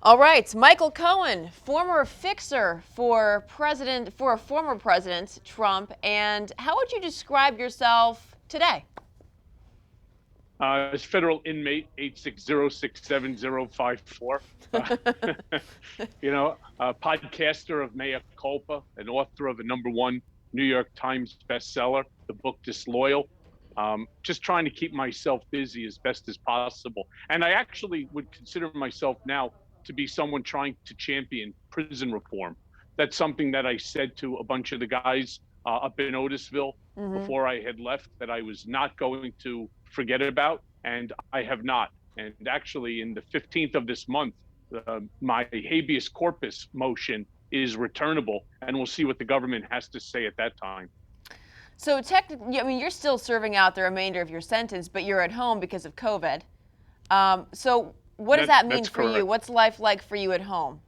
All right, Michael Cohen, former fixer for former President Trump, and how would you describe yourself today? As federal inmate 860670054. Uh, a podcaster of Mea Culpa, an author of a #1 New York Times bestseller, the book Disloyal. Just trying to keep myself busy as best as possible. And I actually would consider myself now to be someone trying to champion prison reform. That's something that I said to a bunch of the guys up in Otisville Hmm. before I had left that I was not going to forget about, and I have not. And actually, in the 15th of this month, my habeas corpus motion is returnable, and we'll see what the government has to say at that time. So technically, I mean, you're still serving out the remainder of your sentence, but you're at home because of COVID. So what does that mean That's for you? correct. What's life like for you at home?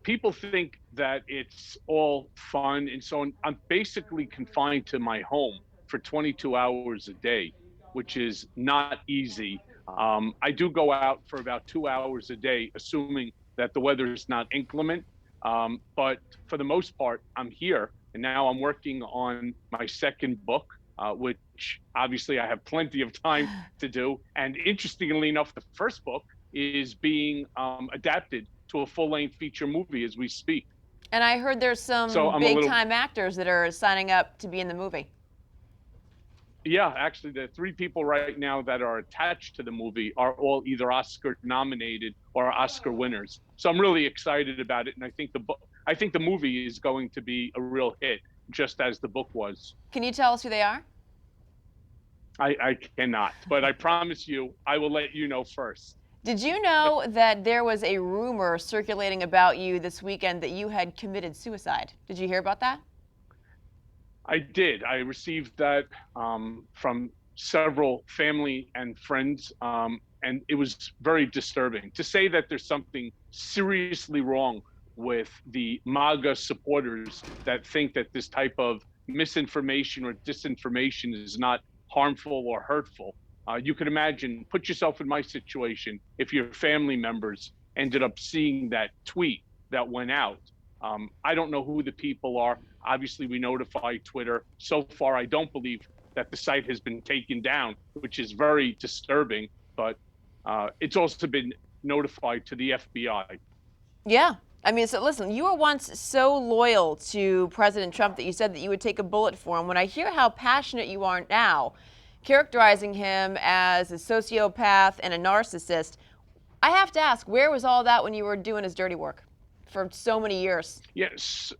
People think that it's all fun and so on. I'm basically confined to my home for 22 hours a day, which is not easy. I do go out for about 2 hours a day, assuming that the weather is not inclement. But for the most part, I'm here. And now I'm working on my second book, which obviously I have plenty of time to do. And interestingly enough, the first book is being adapted to a full-length feature movie as we speak. And I heard there's So some I'm a big little, time actors that are signing up to be in the movie. yeah, actually, the three people right now that are attached to the movie are all either Oscar nominated or Oscar winners. So I'm really excited about it, and I think the movie is going to be a real hit, just as the book was. Can you tell us who they are? I cannot, but I promise you, I will let you know first. Did you know that there was a rumor circulating about you this weekend that you had committed suicide? Did you hear about that? I did. I received that from several family and friends, and it was very disturbing. To say that there's something seriously wrong with the MAGA supporters that think that this type of misinformation or disinformation is not harmful or hurtful. You could imagine, put yourself in my situation if your family members ended up seeing that tweet that went out. I don't know who the people are. Obviously, we notify Twitter. So far, I don't believe that the site has been taken down, which is very disturbing. But it's also been notified to the FBI. Yeah. I mean, so listen, you were once so loyal to President Trump that you said that you would take a bullet for him. When I hear how passionate you are now, characterizing him as a sociopath and a narcissist, I have to ask, where was all that when you were doing his dirty work for so many years? Yes.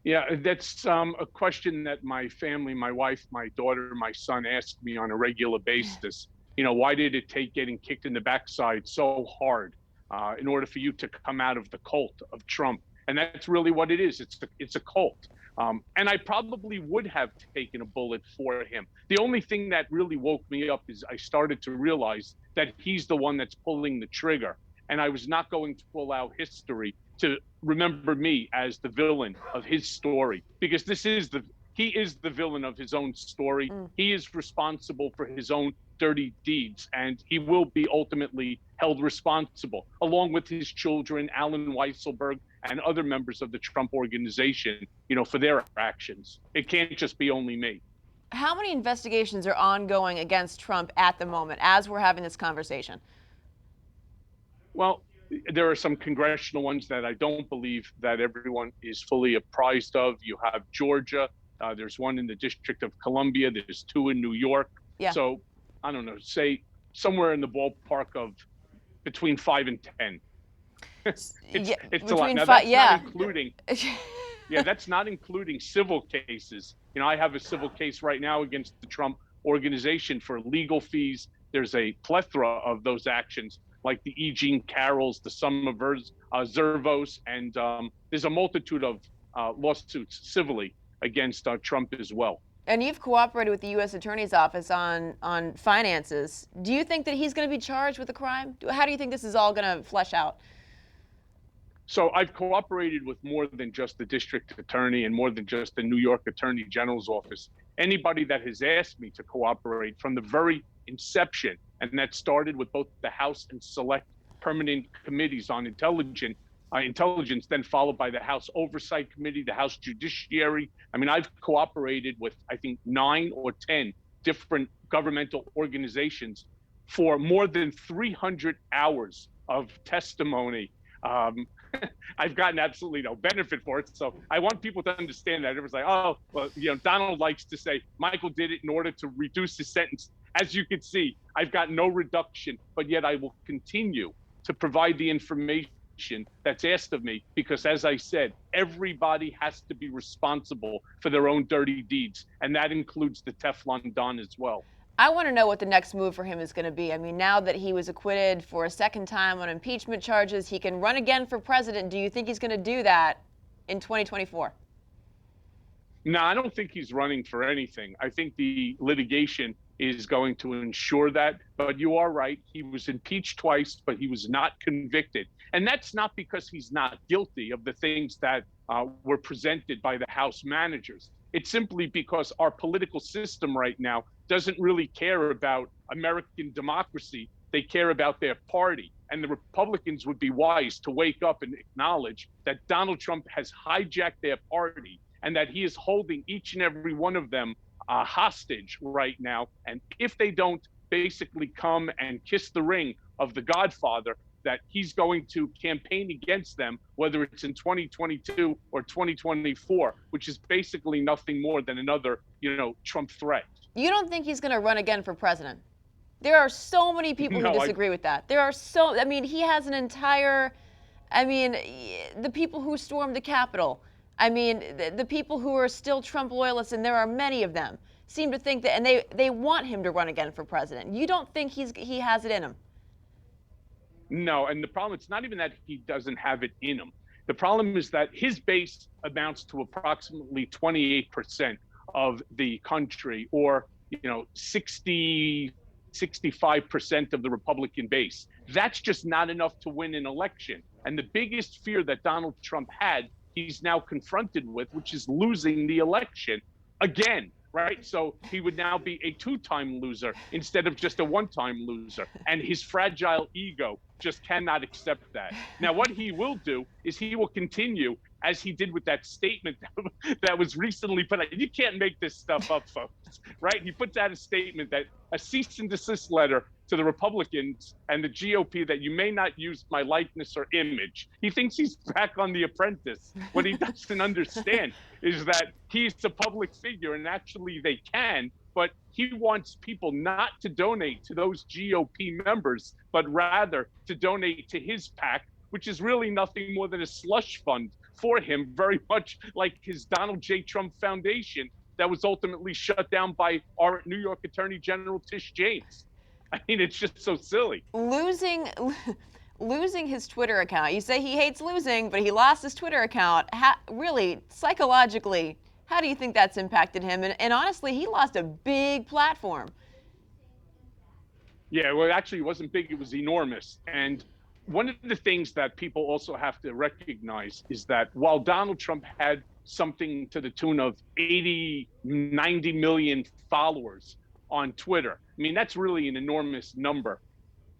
Yeah, that's a question that my family, my wife, my daughter, my son ask me on a regular basis. Why did it take getting kicked in the backside so hard in order for you to come out of the cult of Trump? And that's really what it is. It's a cult. And I probably would have taken a bullet for him. The only thing that really woke me up is I started to realize that he's the one that's pulling the trigger. And I was not going to allow history to remember me as the villain of his story, because he is the villain of his own story. Mm. He is responsible for his own dirty deeds, and he will be ultimately held responsible, along with his children, Alan Weisselberg, and other members of the Trump organization, for their actions. It can't just be only me. How many investigations are ongoing against Trump at the moment as we're having this conversation? Well, there are some congressional ones that I don't believe that everyone is fully apprised of. You have Georgia. There's one in the District of Columbia. There's two in New York. Yeah. So I don't know, say somewhere in the ballpark of between 5 and 10. it's Yeah, it's a lot. between Now five. that's not Yeah. including, yeah, that's not including civil cases. I have a civil case right now against the Trump organization for legal fees. There's a plethora of those actions, like the E. Jean Carrolls, the Summers, Zervos, and there's a multitude of lawsuits civilly against Trump as well. And you've cooperated with the U.S. Attorney's Office on finances. Do you think that he's going to be charged with a crime? How do you think this is all going to flesh out? So I've cooperated with more than just the district attorney and more than just the New York Attorney General's office. Anybody that has asked me to cooperate from the very inception and that started with both the House and Select Permanent Committees on Intelligence, then followed by the House Oversight Committee, the House Judiciary. I mean, I've cooperated with, I think, 9 or 10 different governmental organizations for more than 300 hours of testimony. I've gotten absolutely no benefit for it. So I want people to understand that. Everyone's like, oh, well, Donald likes to say Michael did it in order to reduce his sentence. As you can see, I've got no reduction, but yet I will continue to provide the information that's asked of me, because as I said, everybody has to be responsible for their own dirty deeds. And that includes the Teflon Don as well. I want to know what the next move for him is going to be. I mean, now that he was acquitted for a second time on impeachment charges, he can run again for president. Do you think he's going to do that in 2024? No, I don't think he's running for anything. I think the litigation is going to ensure that. But you are right. He was impeached twice, but he was not convicted. And that's not because he's not guilty of the things that were presented by the House managers. It's simply because our political system right now doesn't really care about American democracy. They care about their party. And the Republicans would be wise to wake up and acknowledge that Donald Trump has hijacked their party and that he is holding each and every one of them hostage right now. And if they don't basically come and kiss the ring of the Godfather, that he's going to campaign against them, whether it's in 2022 or 2024, which is basically nothing more than another, Trump threat. You don't think he's going to run again for president? There are so many people who disagree with that. He has an entire, the people who stormed the Capitol, the people who are still Trump loyalists, and there are many of them, seem to think that, and they want him to run again for president. You don't think he has it in him? No, and the problem, it's not even that he doesn't have it in him. The problem is that his base amounts to approximately 28% of the country, or 65% of the Republican base. That's just not enough to win an election. And the biggest fear that Donald Trump had, he's now confronted with, which is losing the election again. Right? So he would now be a 2-time loser instead of just a 1-time loser. And his fragile ego just cannot accept that. Now, what he will do is he will continue, as he did with that statement that was recently put out. You can't make this stuff up, folks, right? He puts out a statement that a cease and desist letter to the Republicans and the GOP that you may not use my likeness or image. He thinks he's back on The Apprentice. What he doesn't understand is that he's a public figure, and actually they can, but he wants people not to donate to those GOP members, but rather to donate to his PAC, which is really nothing more than a slush fund for him, very much like his Donald J. Trump Foundation that was ultimately shut down by our New York Attorney General Tish James. I mean, it's just so silly. Losing his Twitter account. You say he hates losing, but he lost his Twitter account. Really, psychologically, how do you think that's impacted him? And honestly, he lost a big platform. Yeah, well, actually, it wasn't big. It was enormous. And one of the things that people also have to recognize is that while Donald Trump had something to the tune of 80, 90 million followers on Twitter, I mean, that's really an enormous number.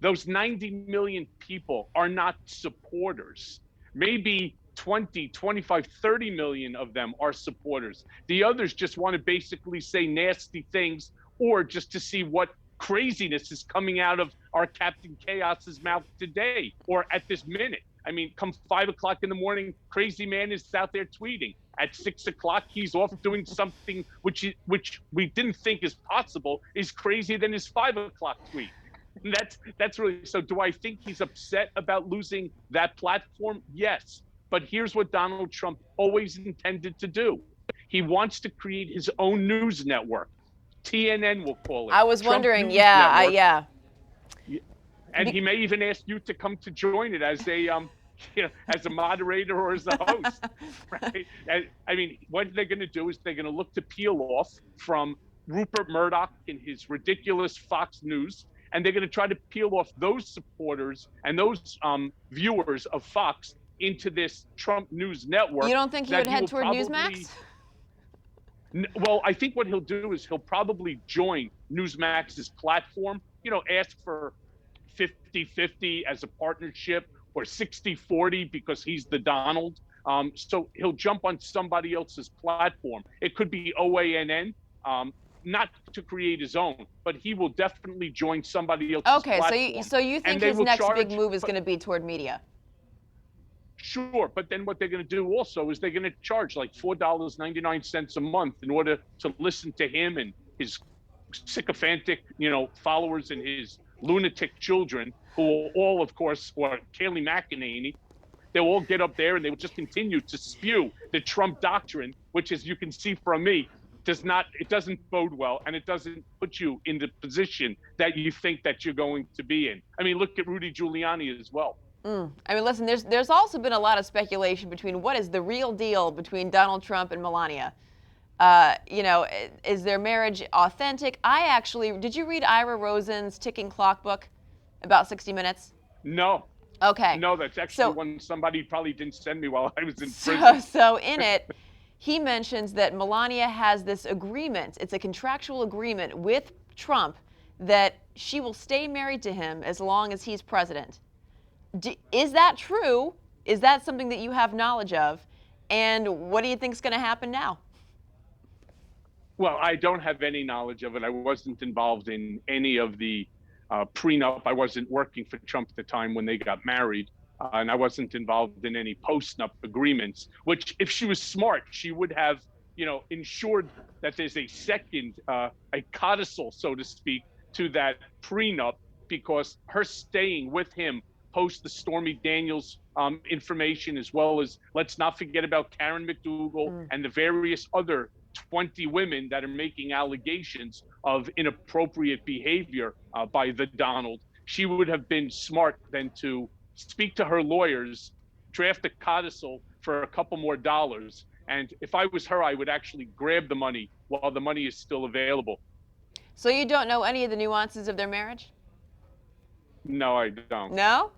Those 90 million people are not supporters. Maybe 20, 25, 30 million of them are supporters. The others just want to basically say nasty things, or just to see what craziness is coming out of our Captain Chaos's mouth today or at this minute. I mean, come 5 o'clock in the morning, crazy man is out there tweeting. At 6 o'clock, he's off doing something which we didn't think is possible, is crazier than his 5 o'clock tweet. And that's really, so do I think he's upset about losing that platform? Yes. But here's what Donald Trump always intended to do. He wants to create his own news network. TNN will call it. I was wondering, yeah. And he may even ask you to come to join it as a as a moderator or as a host, right? And, I mean, what they're going to do is they're going to look to peel off from Rupert Murdoch and his ridiculous Fox News, and they're going to try to peel off those supporters and those viewers of Fox into this Trump News network. You don't think he would head toward Newsmax? Well, I think what he'll do is he'll probably join Newsmax's platform, ask for 50-50 as a partnership or 60-40 because he's the Donald. So he'll jump on somebody else's platform. It could be OANN, not to create his own, but he will definitely join somebody else's Okay, platform. so you think And they his will next big charge, move is but going to be toward media? sure, but then what they're going to do also is they're going to charge like $4.99 a month in order to listen to him and his sycophantic, followers and his lunatic children, who will all, of course, or Kayleigh McEnany, they'll all get up there and they will just continue to spew the Trump doctrine, which, as you can see from me, doesn't bode well, and it doesn't put you in the position that you think that you're going to be in. I mean, look at Rudy Giuliani as well. I mean, listen, there's also been a lot of speculation between what is the real deal between Donald Trump and Melania. Is their marriage authentic? Did you read Ira Rosen's Ticking Clock book about 60 Minutes? No, Okay. no, that's actually So, one somebody probably didn't send me while I was in so, prison. so in it, he mentions that Melania has this agreement. It's a contractual agreement with Trump that she will stay married to him as long as he's president. Is that true? Is that something that you have knowledge of? And what do you think is going to happen now? Well, I don't have any knowledge of it. I wasn't involved in any of the prenup. I wasn't working for Trump at the time when they got married. And I wasn't involved in any post-nup agreements, which if she was smart, she would have, ensured that there's a second, a codicil, so to speak, to that prenup, because her staying with him post the Stormy Daniels information, as well as, let's not forget about Karen McDougal and the various other 20 women that are making allegations of inappropriate behavior by the Donald. She would have been smart then to speak to her lawyers, draft a codicil for a couple more dollars. And if I was her, I would actually grab the money while the money is still available. So you don't know any of the nuances of their marriage? No, I don't. No?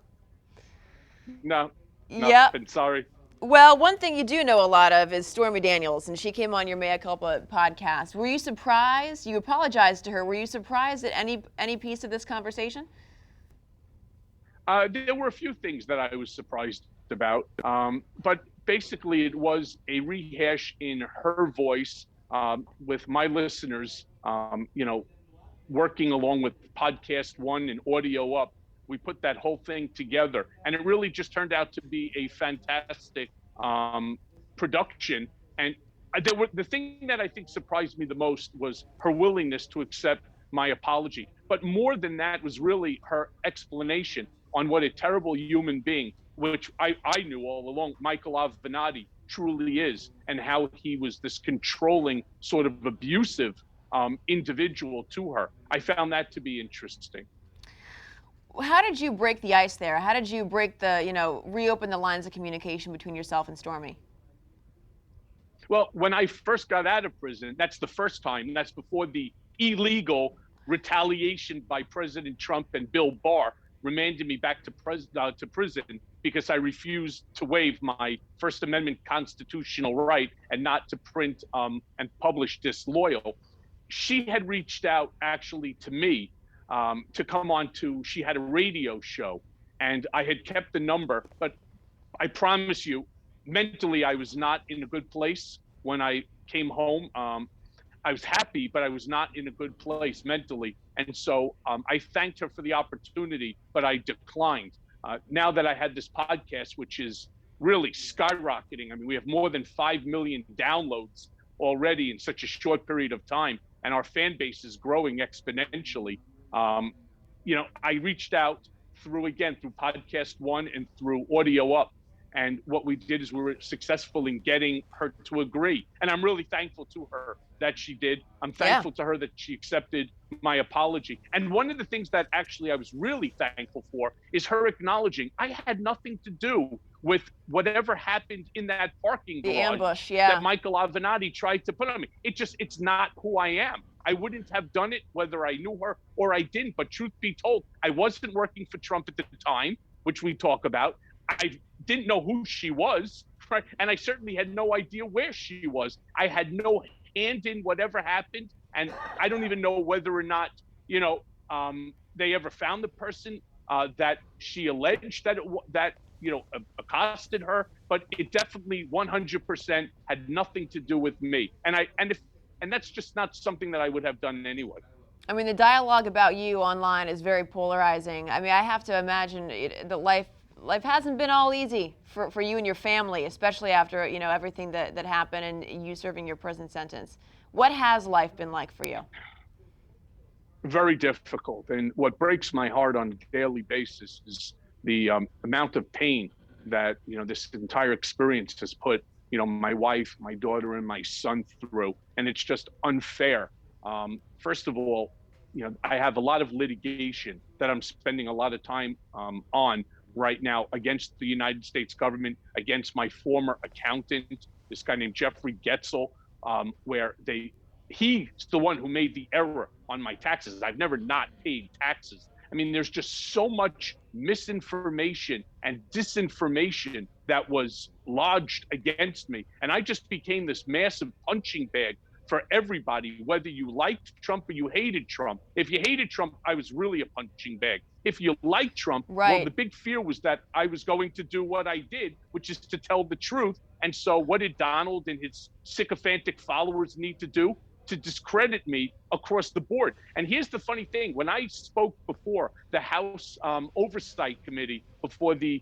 No, Yep. nothing. Sorry. Well, one thing you do know a lot of is Stormy Daniels, and she came on your Mea Culpa podcast. Were you surprised? You apologized to her. Were you surprised at any piece of this conversation? There were a few things that I was surprised about, but basically it was a rehash in her voice, with my listeners, working along with Podcast One and Audio Up. We put that whole thing together, and it really just turned out to be a fantastic production. And the thing that I think surprised me the most was her willingness to accept my apology. But more than that was really her explanation on what a terrible human being, which I knew all along, Michael Avenatti truly is, and how he was this controlling, sort of abusive individual to her. I found that to be interesting. How did you break the ice there? How did you reopen the lines of communication between yourself and Stormy? Well, when I first got out of prison, that's the first time. That's before the illegal retaliation by President Trump and Bill Barr remanded me back to prison because I refused to waive my First Amendment constitutional right and not to print and publish Disloyal. She had reached out actually to me to come on to, she had a radio show, and I had kept the number, but I promise you, mentally, I was not in a good place when I came home. I was happy, but I was not in a good place mentally. And so I thanked her for the opportunity, but I declined. Now that I had this podcast, which is really skyrocketing, I mean, we have more than 5 million downloads already in such a short period of time, and our fan base is growing exponentially. I reached out through Podcast One and through Audio Up. And what we did is we were successful in getting her to agree. And I'm really thankful to her that she did. I'm thankful to her that she accepted my apology. And one of the things that actually I was really thankful for is her acknowledging I had nothing to do with whatever happened in that parking garage, the ambush, that Michael Avenatti tried to put on me. It's not who I am. I wouldn't have done it whether I knew her or I didn't. But truth be told, I wasn't working for Trump at the time, which we talk about. I didn't know who she was, right? And I certainly had no idea where she was. I had no hand in whatever happened. And I don't even know whether or not, they ever found the person that she alleged that accosted her, but it definitely 100% had nothing to do with me. And that's just not something that I would have done anyway. I mean, the dialogue about you online is very polarizing. I mean, I have to imagine that life hasn't been all easy for you and your family, especially after everything that happened and you serving your prison sentence. What has life been like for you? Very difficult. And what breaks my heart on a daily basis is the amount of pain that this entire experience has put my wife, my daughter, and my son through, and it's just unfair. First of all, I have a lot of litigation that I'm spending a lot of time on right now against the United States government, against my former accountant, this guy named Jeffrey Getzel, where he's the one who made the error on my taxes. I've never not paid taxes. I mean, there's just so much misinformation and disinformation that was lodged against me. And I just became this massive punching bag for everybody, whether you liked Trump or you hated Trump. If you hated Trump, I was really a punching bag. If you liked Trump, Right. well, the big fear was that I was going to do what I did, which is to tell the truth. And so what did Donald and his sycophantic followers need to do? To discredit me across the board. And here's the funny thing: when I spoke before the House Oversight Committee, before the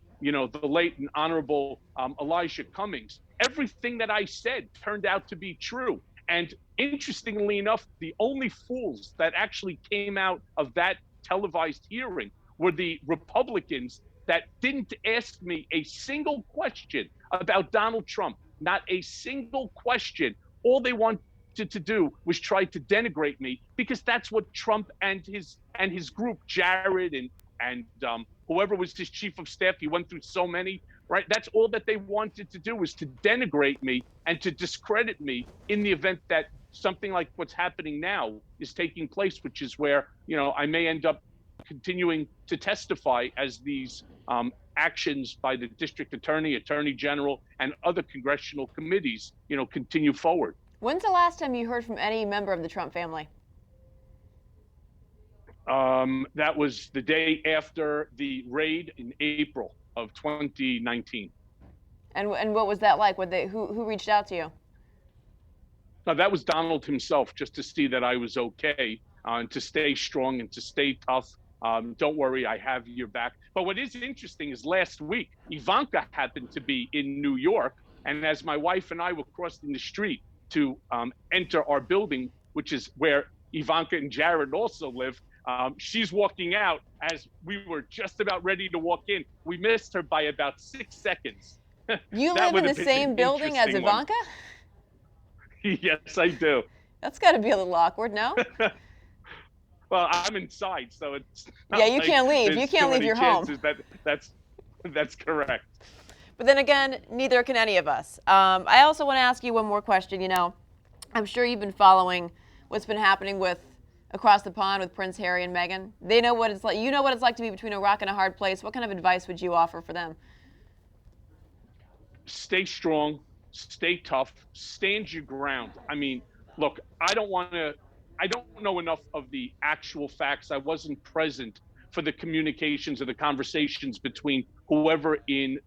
late and honorable Elijah Cummings, everything that I said turned out to be true. And interestingly enough, the only fools that actually came out of that televised hearing were the Republicans that didn't ask me a single question about Donald Trump. Not a single question. All they wanted to do was try to denigrate me, because that's what Trump and his group, Jared and whoever was his chief of staff, he went through so many, right? That's all that they wanted to do, was to denigrate me and to discredit me in the event that something like what's happening now is taking place, which is where I may end up continuing to testify as these actions by the district attorney, attorney general, and other congressional committees continue forward. When's the last time you heard from any member of the Trump family? That was the day after the raid in April of 2019. And what was that like? Who reached out to you? Now, that was Donald himself, just to see that I was okay, and to stay strong and to stay tough. Don't worry, I have your back. But what is interesting is last week, Ivanka happened to be in New York. And as my wife and I were crossing the street to enter our building, which is where Ivanka and Jared also live, she's walking out as we were just about ready to walk in. We missed her by about 6 seconds. You live in the same building as Ivanka? Yes, I do. That's got to be a little awkward, no? Well, I'm inside, so it's yeah. You can't leave. You can't leave your home. That's correct. But then again, neither can any of us. I also want to ask you one more question. I'm sure you've been following what's been happening across the pond with Prince Harry and Meghan. They know what it's like. You know what it's like to be between a rock and a hard place. What kind of advice would you offer for them? Stay strong, stay tough, stand your ground. I mean, look, I don't know enough of the actual facts. I wasn't present for the communications or the conversations between whoever in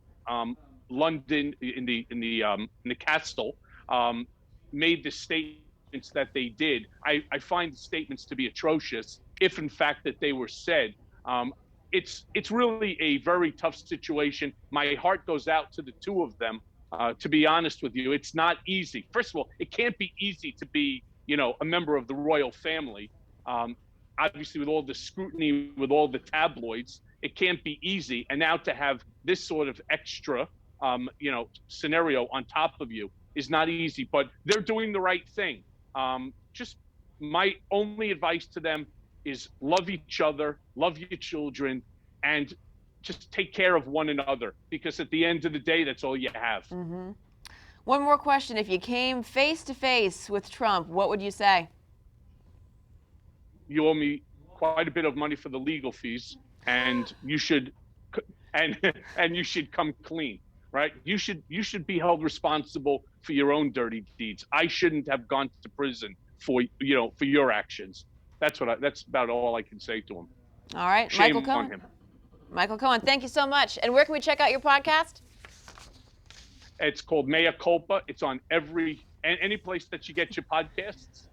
London in the castle made the statements that they did. I find the statements to be atrocious, if in fact that they were said. It's really a very tough situation. My heart goes out to the two of them. To be honest with you, it's not easy. First of all, it can't be easy to be a member of the royal family. Obviously, with all the scrutiny, with all the tabloids, it can't be easy. And now to have this sort of extra, scenario on top of you is not easy. But they're doing the right thing. Just my only advice to them is love each other, love your children, and just take care of one another. Because at the end of the day, that's all you have. Mm-hmm. One more question. If you came face to face with Trump, what would you say? You owe me quite a bit of money for the legal fees, and you should you should come clean, right? You should be held responsible for your own dirty deeds. I shouldn't have gone to prison for your actions. That's about all I can say to him. All right, Shame Michael on Cohen. him. Michael Cohen, thank you so much. And where can we check out your podcast? It's called Mea Culpa. It's on any place that you get your podcasts.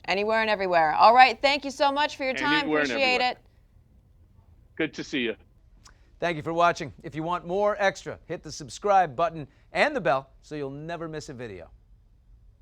Anywhere and everywhere. All right, thank you so much for your time. Anywhere and Appreciate everywhere. it. Good to see you. Thank you for watching. If you want more extra, hit the subscribe button and the bell so you'll never miss a video.